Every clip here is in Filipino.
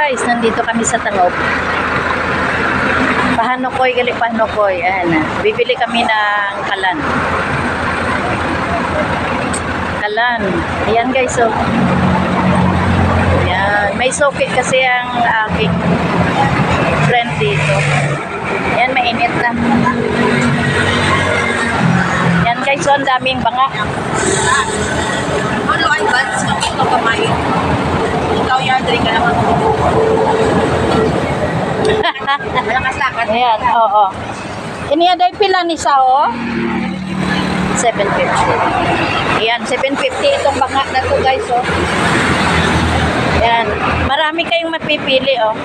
guys, nandito kami sa Tangop. Pahanokoy, gali Pahanokoy. Ayan, bibili kami ng kalan. Kalan. Ayan guys, so. Ayan, may sukit kasi ang aking friend dito. Ayan, mainit na. Ayan guys, so ang daming banga. Ano ay buds? Makito ka mayo. Ikaw yan, drink ka naman. Nakasakad. Ayan, oo. Iniyaday pila ni Sao? 750. Ayan, 750 itong banga na to guys, oh. Ayan, marami kayong mapipili, oh.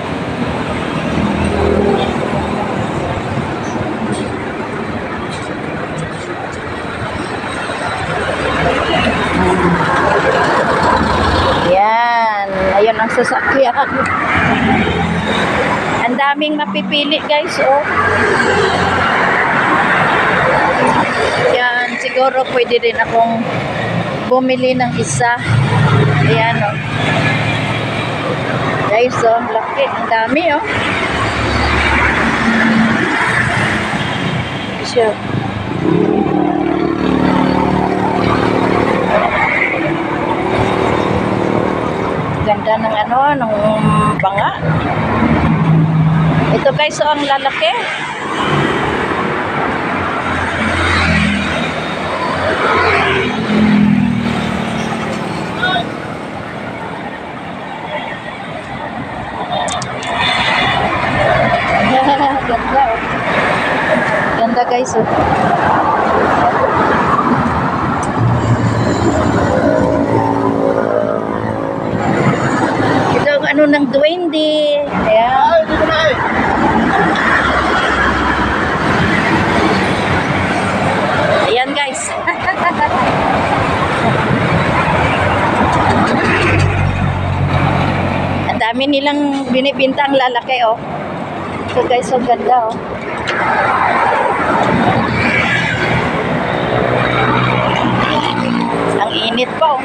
Ayan, ayun ang sasakyan. Ang daming mapipili guys, oh. Yan, siguro pwede rin akong bumili ng isa. Ayan, oh. Guys, oh, laki. Ang dami, oh. Sure. Ganda ng ano, ng banga. Ito guys, so ang lalaki. Ganda, oh. Ganda guys, oh. Ito ang ano ng duwende. Ayan. Ayan guys. Ang dami nilang binibinta ang lalaki, oh. So guys, so ganda, oh. Ang init pa, oh.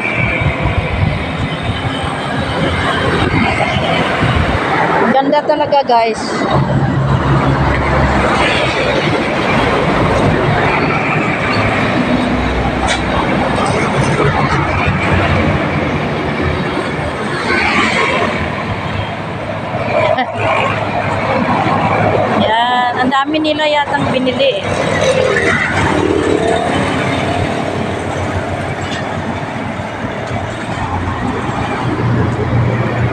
Ganda talaga guys. Yan, ang dami nila yatang binili.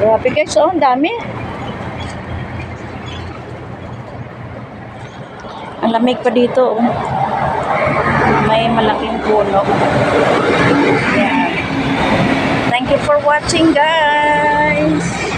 Grabe guys, oh, ang dami. Ang lamig pa dito, oh. May malaking puno. Yan. Thank you for watching guys.